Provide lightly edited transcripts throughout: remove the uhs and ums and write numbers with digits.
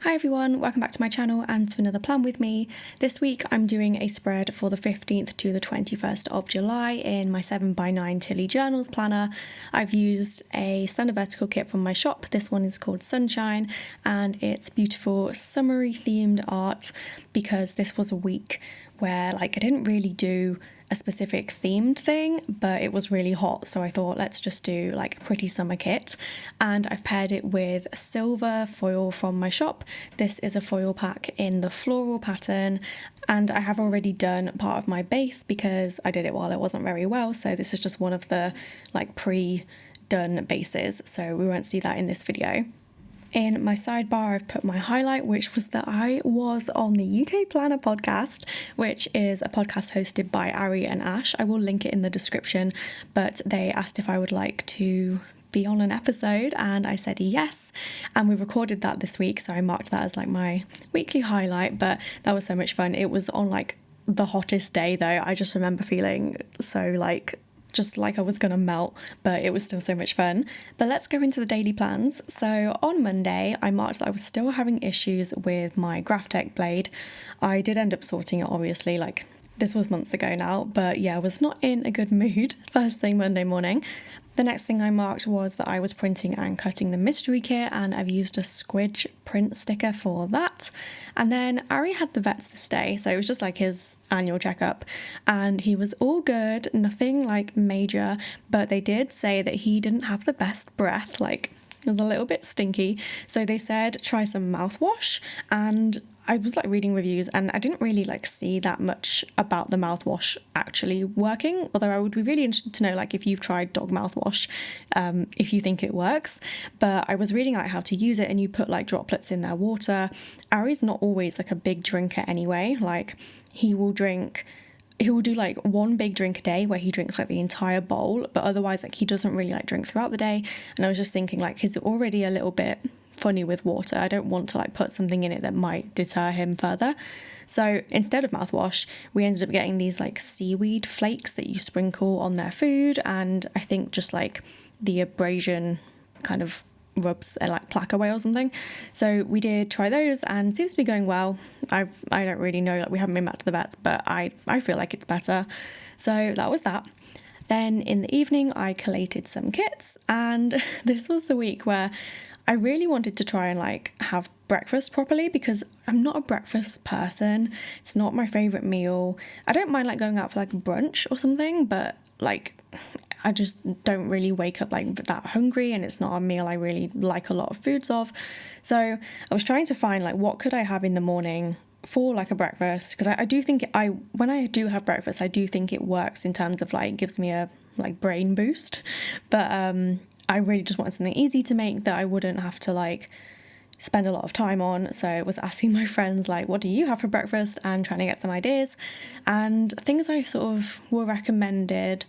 Hi everyone, welcome back to my channel and to another plan with me. This week I'm doing a spread for the 15th to the 21st of July in my 7x9 Tilly Journals planner. I've used a slender vertical kit from my shop. This one is called Sunshine and it's beautiful summery themed art because this was a week where I didn't really do a specific themed thing, but it was really hot, so I thought let's just do a pretty summer kit. And I've paired it with silver foil from my shop. This is a foil pack in the floral pattern, and I have already done part of my base because I did it while it wasn't very well, so this is just one of the pre-done bases, so we won't see that in this video. In my sidebar, I've put my highlight, which was that I was on the UK Planner podcast, which is a podcast hosted by Ari and Ash. I will link it in the description, but they asked if I would like to be on an episode and I said yes, and we recorded that this week, so I marked that as my weekly highlight. But that was so much fun. It was on the hottest day though. I just remember feeling so just I was gonna melt, but it was still so much fun. But let's go into the daily plans. So on Monday, I marked that I was still having issues with my Graphtec blade. I did end up sorting it, obviously, this was months ago now, but yeah, I was not in a good mood first thing Monday morning. The next thing I marked was that I was printing and cutting the mystery kit, and I've used a squidge print sticker for that. And then Ari had the vets this day, so it was just his annual checkup, and he was all good, nothing major, but they did say that he didn't have the best breath, it was a little bit stinky, so they said try some mouthwash. And I was reading reviews and I didn't really see that much about the mouthwash actually working, although I would be really interested to know if you've tried dog mouthwash, if you think it works. But I was reading how to use it, and you put droplets in their water. Ari's not always a big drinker anyway. He will do one big drink a day where he drinks the entire bowl, but otherwise he doesn't really drink throughout the day. And I was just thinking he's already a little bit funny with water. I don't want to put something in it that might deter him further. So instead of mouthwash, we ended up getting these seaweed flakes that you sprinkle on their food, and I think just the abrasion kind of rubs their plaque away or something. So we did try those and it seems to be going well. I don't really know, we haven't been back to the vets, but I feel it's better. So that was that. Then in the evening I collated some kits, and this was the week where I really wanted to try and have breakfast properly because I'm not a breakfast person. It's not my favourite meal. I don't mind going out for a brunch or something, but I just don't really wake up that hungry, and it's not a meal I really like a lot of foods of. So I was trying to find what could I have in the morning for a breakfast, because I do think when I do have breakfast, I do think it works in terms of it gives me a brain boost. But I really just wanted something easy to make that I wouldn't have to spend a lot of time on. So I was asking my friends what do you have for breakfast, and trying to get some ideas. And things I sort of were recommended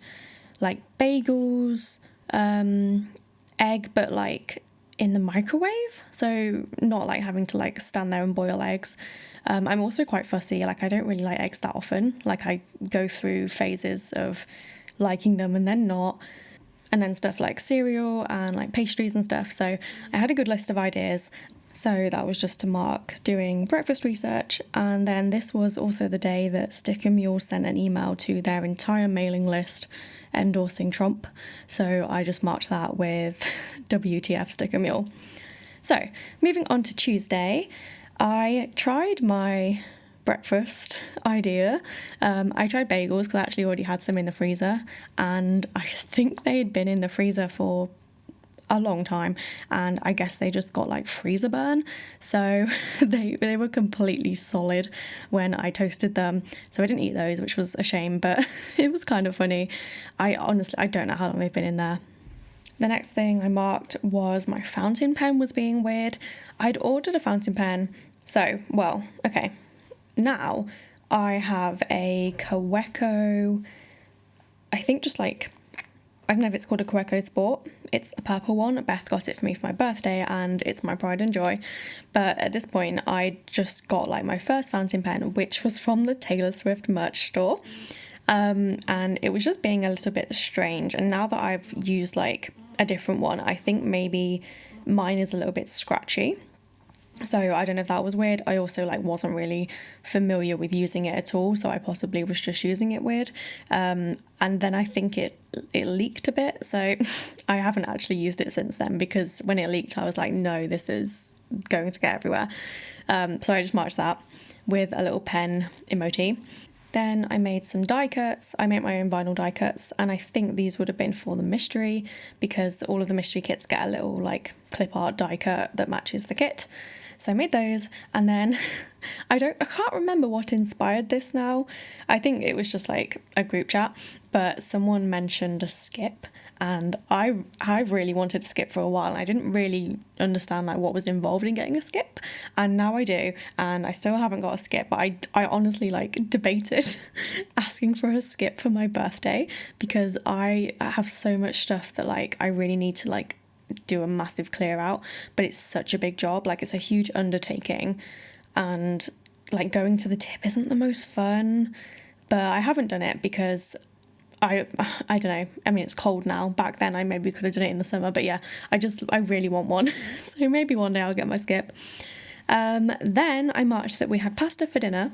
bagels, egg, but in the microwave, so not having to stand there and boil eggs. I'm also quite fussy, I don't really like eggs that often. I go through phases of liking them and then not, and then stuff cereal and pastries and stuff. So I had a good list of ideas. So that was just to mark doing breakfast research. And then this was also the day that Sticker Mule sent an email to their entire mailing list endorsing Trump. So I just marked that with WTF Sticker Mule. So moving on to Tuesday, I tried my breakfast idea. I tried bagels because I actually already had some in the freezer, and I think they had been in the freezer for a long time, and I guess they just got freezer burn, so they were completely solid when I toasted them, so I didn't eat those, which was a shame, but it was kind of funny. I don't know how long they've been in there. The next thing I marked was my fountain pen was being weird. I'd ordered a fountain pen, so okay, now I have a Kaweco, I think just I don't know if it's called a Kaweco Sport. It's a purple one. Beth got it for me for my birthday and it's my pride and joy. But at this point, I just got my first fountain pen, which was from the Taylor Swift merch store. And it was just being a little bit strange. And now that I've used a different one, I think maybe mine is a little bit scratchy. So I don't know if that was weird. I also like wasn't really familiar with using it at all, so I possibly was just using it weird. And then I think it leaked a bit, so I haven't actually used it since then, because when it leaked I was like, no, this is going to get everywhere. So I just marked that with a little pen emoji. Then I made some die cuts. I made my own vinyl die cuts, and I think these would have been for the mystery, because all of the mystery kits get a little like clip art die cut that matches the kit. So I made those, and then I can't remember what inspired this now. I think it was just like a group chat, but someone mentioned a skip, and I really wanted a skip for a while, and I didn't really understand like what was involved in getting a skip, and now I do, and I still haven't got a skip, but I honestly like debated asking for a skip for my birthday, because I have so much stuff that like I really need to like do a massive clear out, but it's such a big job, like it's a huge undertaking, and like going to the tip isn't the most fun. But I haven't done it because I don't know, I mean it's cold now. Back then I maybe could have done it in the summer, but yeah, I really want one. So maybe one day I'll get my skip. Then I marked that we had pasta for dinner,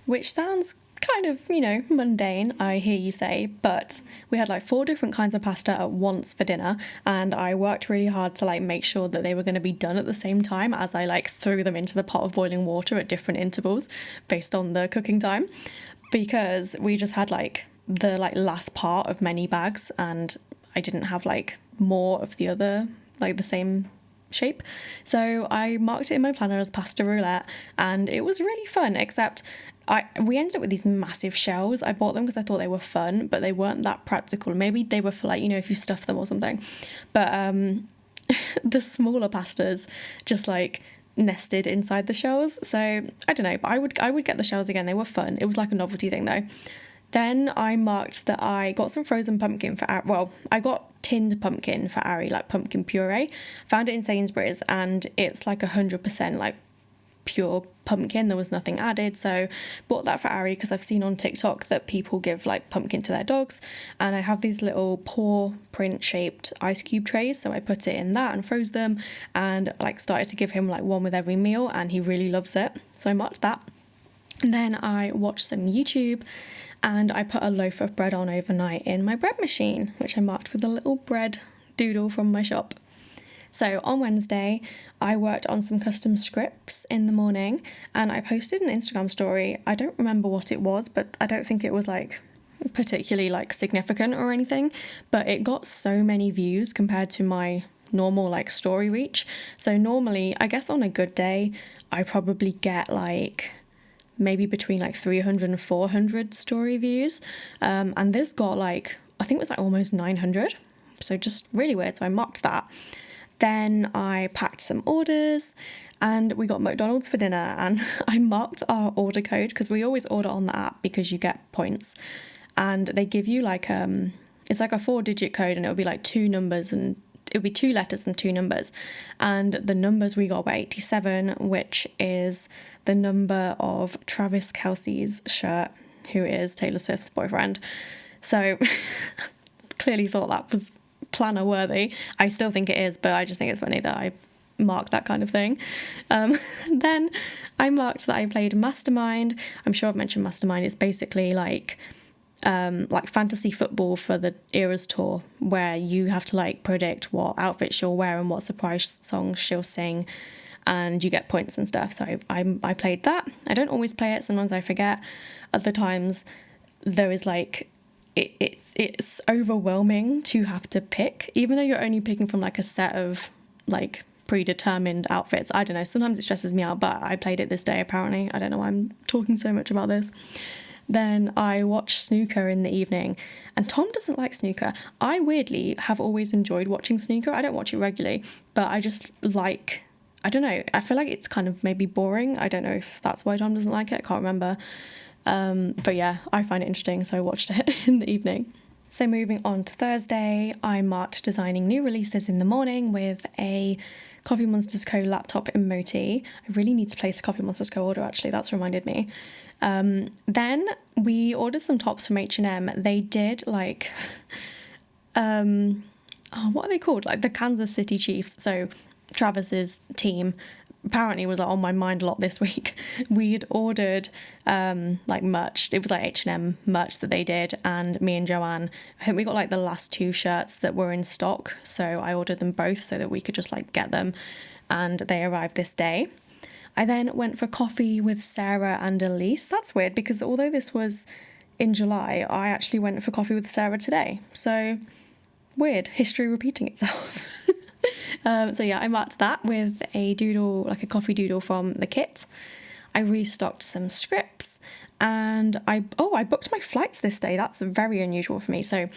which sounds kind of, you know, mundane, I hear you say, but we had like 4 different kinds of pasta at once for dinner, and I worked really hard to like make sure that they were going to be done at the same time as I like threw them into the pot of boiling water at different intervals based on the cooking time, because we just had like the like last part of many bags, and I didn't have like more of the other like the same shape. So I marked it in my planner as pasta roulette, and it was really fun, except we ended up with these massive shells. I bought them because I thought they were fun, but they weren't that practical. Maybe they were for like, you know, if you stuff them or something. But the smaller pastas just like nested inside the shells. So I don't know, but I would get the shells again. They were fun. It was like a novelty thing though. Then I marked that I got some frozen pumpkin for Ari. Well, I got tinned pumpkin for Ari, like pumpkin puree. Found it in Sainsbury's, and it's like 100% like pure pumpkin. There was nothing added, so bought that for Ari because I've seen on TikTok that people give like pumpkin to their dogs, and I have these little paw print shaped ice cube trays, so I put it in that and froze them, and like started to give him like one with every meal, and he really loves it, so I marked that. And then I watched some YouTube, and I put a loaf of bread on overnight in my bread machine, which I marked with a little bread doodle from my shop. So on Wednesday, I worked on some custom scripts in the morning, and I posted an Instagram story. I don't remember what it was, but I don't think it was like particularly like significant or anything, but it got so many views compared to my normal like story reach. So normally, I guess on a good day, I probably get like maybe between like 300 and 400 story views, and this got like, I think it was like almost 900, so just really weird. So I marked that. Then I packed some orders, and we got McDonald's for dinner, and I marked our order code because we always order on the app because you get points, and they give you like it's like a 4-digit code, and it'll be like 2 numbers, and it'll be 2 letters and 2 numbers, and the numbers we got were 87, which is the number of Travis Kelce's shirt, who is Taylor Swift's boyfriend. So clearly thought that was planner worthy. I still think it is, but I just think it's funny that I marked that kind of thing. Then I marked that I played Mastermind. I'm sure I've mentioned Mastermind. It's basically like fantasy football for the Eras tour, where you have to like predict what outfit she'll wear and what surprise songs she'll sing, and you get points and stuff. So I played that. I don't always play it. Sometimes I forget. Other times there is like it's overwhelming to have to pick, even though you're only picking from like a set of like predetermined outfits. I don't know, sometimes it stresses me out, but I played it this day apparently. I don't know why I'm talking so much about this. Then I watched snooker in the evening, and Tom doesn't like snooker. I weirdly have always enjoyed watching snooker. I don't watch it regularly, but I just like, I don't know, I feel like it's kind of maybe boring. I don't know if that's why Tom doesn't like it, I can't remember. But yeah, I find it interesting, so I watched it in the evening. So moving on to Thursday, I marked designing new releases in the morning with a Coffee Monsters Co. laptop emoji. I really need to place a Coffee Monsters Co. order, actually, that's reminded me. Then we ordered some tops from H&M. They did like, what are they called? Like the Kansas City Chiefs, so Travis's team, apparently was like on my mind a lot this week. We'd ordered like merch. It was like H&M merch that they did, and me and Joanne, I think we got like the last 2 shirts that were in stock, so I ordered them both so that we could just like get them, and they arrived this day. I then went for coffee with Sarah and Elise. That's weird because although this was in July, I actually went for coffee with Sarah today, so weird, history repeating itself. So yeah, I marked that with a doodle, like a coffee doodle from the kit. I restocked some scripts, and I booked my flights this day. That's very unusual for me. So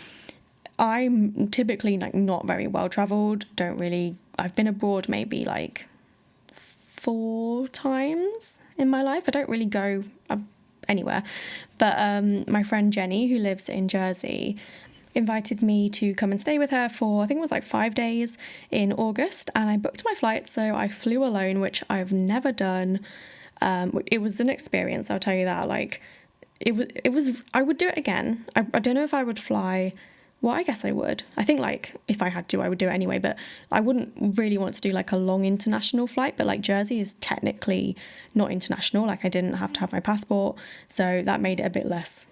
I'm typically like not very well travelled. I've been abroad maybe like 4 times in my life. I don't really go anywhere. But my friend Jenny, who lives in Jersey, invited me to come and stay with her for, I think it was like 5 days in August, and I booked my flight, so I flew alone, which I've never done. It was an experience, I'll tell you that. Like it was I would do it again. I don't know if I would fly. Well, I guess I would. I think like if I had to, I would do it anyway, but I wouldn't really want to do like a long international flight. But like Jersey is technically not international, like I didn't have to have my passport, so that made it a bit less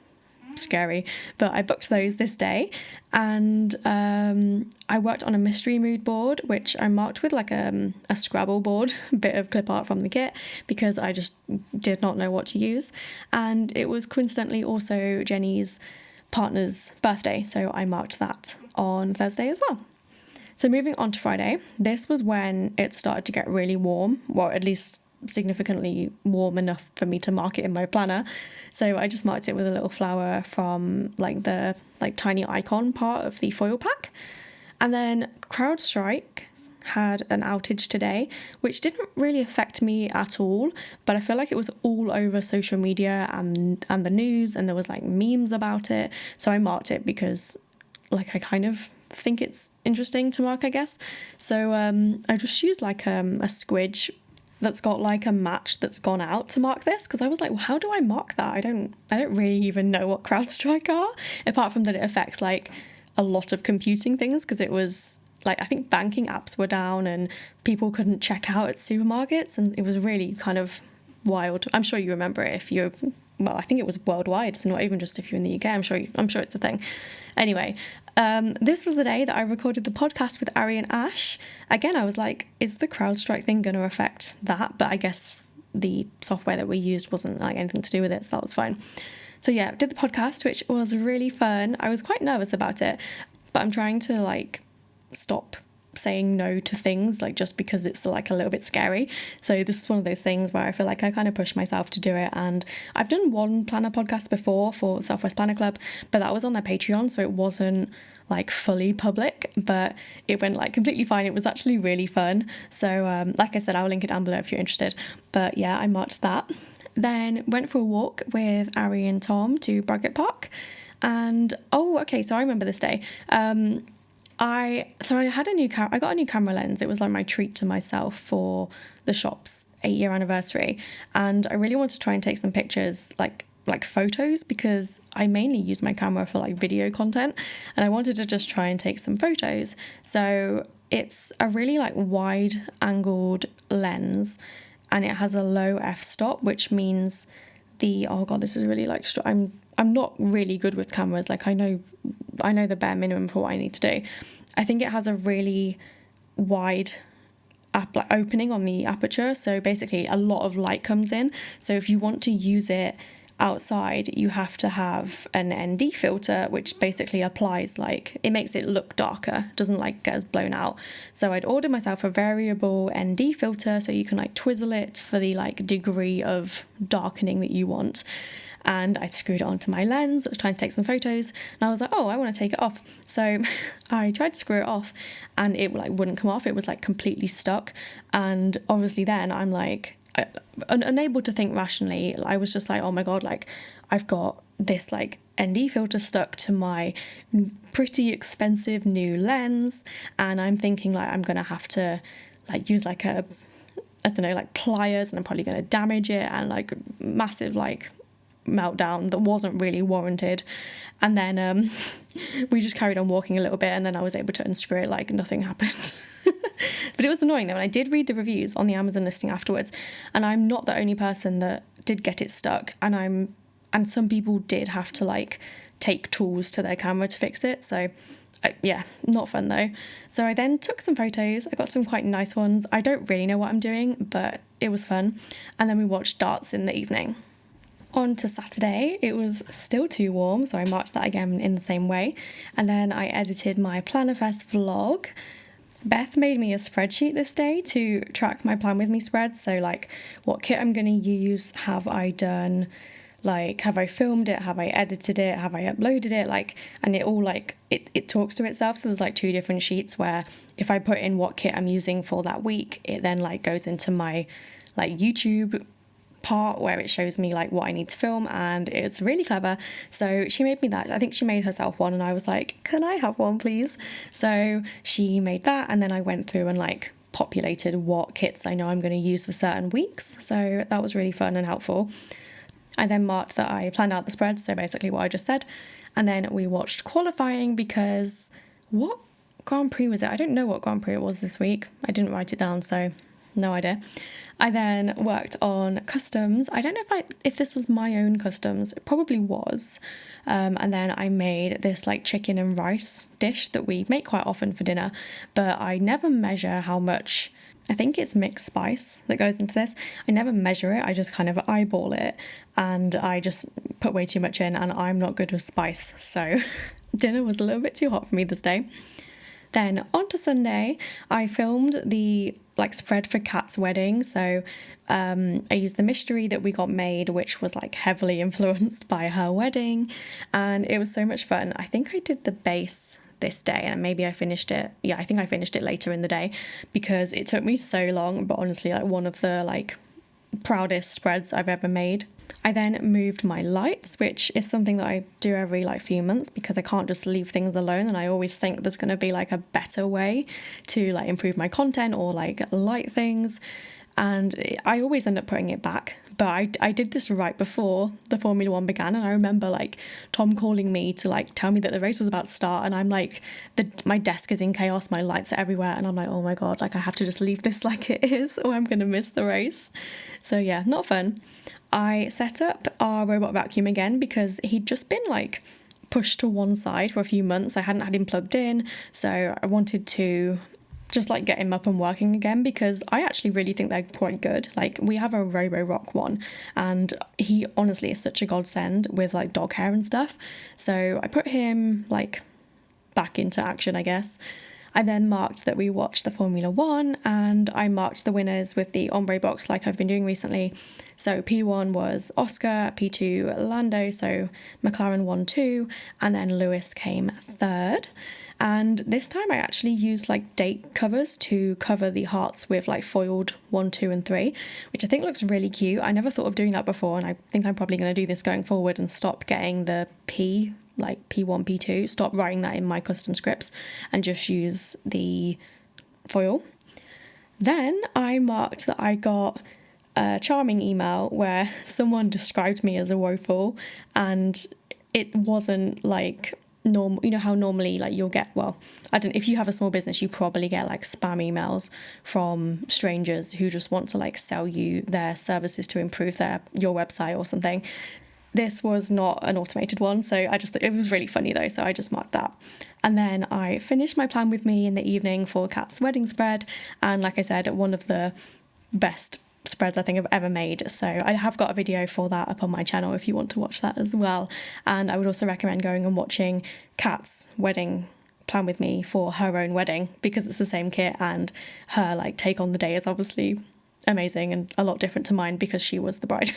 scary. But I booked those this day, and I worked on a mystery mood board, which I marked with like a Scrabble board, a bit of clip art from the kit, because I just did not know what to use. And it was coincidentally also Jenny's partner's birthday, so I marked that on Thursday as well. So moving on to Friday, this was when it started to get really warm, well, at least significantly warm enough for me to mark it in my planner. So I just marked it with a little flower from like the like tiny icon part of the foil pack. And then CrowdStrike had an outage today, which didn't really affect me at all, but I feel like it was all over social media and the news, and there was like memes about it. So I marked it because like I kind of think it's interesting to mark, I guess. So I just used like a squidge that's got like a match that's gone out to mark this, because I was like, well, how do I mark that? I don't really even know what CrowdStrike are, apart from that it affects like a lot of computing things, because it was like, I think banking apps were down and people couldn't check out at supermarkets, and it was really kind of wild. I'm sure you remember it if you're, well, I think it was worldwide, so not even just if you're in the UK. I'm sure it's a thing. Anyway, this was the day that I recorded the podcast with Ari and Ash. Again, I was like, is the CrowdStrike thing going to affect that? But I guess the software that we used wasn't like anything to do with it, so that was fine. So yeah, did the podcast, which was really fun. I was quite nervous about it, but I'm trying to like stop saying no to things like just because it's like a little bit scary. So this is one of those things where I feel like I kind of push myself to do it. And I've done one planner podcast before for Southwest Planner Club, but that was on their Patreon, so it wasn't like fully public, but it went like completely fine. It was actually really fun. So like I said, I'll link it down below if you're interested. But yeah, I marked that. Then went for a walk with Ari and Tom to Braggett Park. And so I remember this day. I got a new camera lens. It was like my treat to myself for the shop's 8-year anniversary, and I really wanted to try and take some pictures, like photos, because I mainly use my camera for like video content, and I wanted to just try and take some photos. So it's a really like wide angled lens, and it has a low f-stop, which means this is really like I'm not really good with cameras. Like I know the bare minimum for what I need to do. I think it has a really wide opening on the aperture, so basically a lot of light comes in. So if you want to use it outside, you have to have an ND filter, which basically applies, like, it makes it look darker, doesn't like get as blown out. So I'd ordered myself a variable ND filter, so you can like twizzle it for the like degree of darkening that you want. And I screwed it onto my lens. I was trying to take some photos, and I was like, I want to take it off. So I tried to screw it off, and it like wouldn't come off. It was like completely stuck. And obviously then I'm like unable to think rationally. I was just like, oh my god, like I've got this like ND filter stuck to my pretty expensive new lens, and I'm thinking like I'm gonna have to like use like I don't know, like pliers, and I'm probably gonna damage it, and like massive like meltdown that wasn't really warranted. And then we just carried on walking a little bit, and then I was able to unscrew it like nothing happened. But it was annoying though, and I did read the reviews on the Amazon listing afterwards, and I'm not the only person that did get it stuck, and some people did have to like take tools to their camera to fix it. So yeah, not fun though. So I then took some photos. I got some quite nice ones. I don't really know what I'm doing, but it was fun. And then we watched darts in the evening. On to Saturday, it was still too warm, so I marked that again in the same way. And then I edited my Plannerface vlog. Beth made me a spreadsheet this day to track my Plan With Me spread. So like what kit I'm going to use, have I done, like have I filmed it, have I edited it, have I uploaded it, like, and it all like it talks to itself. So there's like 2 different sheets where if I put in what kit I'm using for that week, it then like goes into my like YouTube part where it shows me like what I need to film, and it's really clever. So she made me that. I think she made herself one, and I was like, can I have one please? So she made that, and then I went through and like populated what kits I know I'm going to use for certain weeks. So that was really fun and helpful. I then marked that I planned out the spreads, so basically what I just said, and then we watched qualifying because what Grand Prix was it? I don't know what Grand Prix it was this week. I didn't write it down, so no idea. I then worked on customs. I don't know if this was my own customs. It probably was. And then I made this like chicken and rice dish that we make quite often for dinner, but I never measure how much. I think it's mixed spice that goes into this. I never measure it. I just kind of eyeball it, and I just put way too much in, and I'm not good with spice. So dinner was a little bit too hot for me this day. Then on to Sunday, I filmed the like spread for Kat's wedding. So I used the mystery that we got made, which was like heavily influenced by her wedding, and it was so much fun. I think I did the base this day, and maybe I finished it. Yeah, I think I finished it later in the day because it took me so long, but honestly like one of the like proudest spreads I've ever made. I then moved my lights, which is something that I do every like few months because I can't just leave things alone, and I always think there's going to be like a better way to like improve my content or like light things, and I always end up putting it back. But I did this right before the Formula 1 began, and I remember like Tom calling me to like tell me that the race was about to start, and I'm like, my desk is in chaos, my lights are everywhere, and I'm like, oh my god, like I have to just leave this like it is or I'm gonna miss the race. So yeah, not fun. I set up our robot vacuum again because he'd just been like pushed to one side for a few months. I hadn't had him plugged in, so I wanted to just like get him up and working again because I actually really think they're quite good. Like we have a Roborock one, and he honestly is such a godsend with like dog hair and stuff. So I put him like back into action, I guess. I then marked that we watched the Formula 1, and I marked the winners with the ombre box like I've been doing recently. So P1 was Oscar, P2 Lando, so McLaren won 2, and then Lewis came 3rd. And this time I actually used like date covers to cover the hearts with like foiled 1, 2 and 3, which I think looks really cute. I never thought of doing that before, and I think I'm probably going to do this going forward and stop getting the P, like P1, P2, stop writing that in my custom scripts and just use the foil. Then I marked that I got a charming email where someone described me as a woeful, and it wasn't like normal. You know how normally like you'll get, well, I don't, if you have a small business you probably get like spam emails from strangers who just want to like sell you their services to improve your website or something. This was not an automated one, so it was really funny though, so I just marked that. And then I finished my Plan With Me in the evening for Kat's wedding spread, and like I said, one of the best spreads I think I've ever made. So I have got a video for that up on my channel if you want to watch that as well. And I would also recommend going and watching Kat's wedding Plan With Me for her own wedding because it's the same kit, and her like take on the day is obviously amazing and a lot different to mine because she was the bride.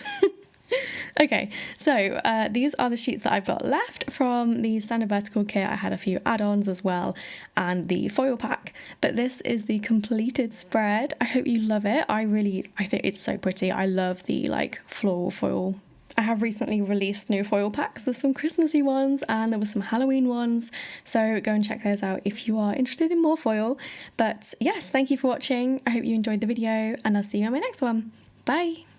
Okay, so these are the sheets that I've got left from the standard vertical kit. I had a few add-ons as well and the foil pack, but this is the completed spread. I hope you love it. I think it's so pretty. I love the like floral foil. I have recently released new foil packs. There's some Christmassy ones and there were some Halloween ones, so go and check those out if you are interested in more foil. But yes, thank you for watching. I hope you enjoyed the video, and I'll see you on my next one. Bye!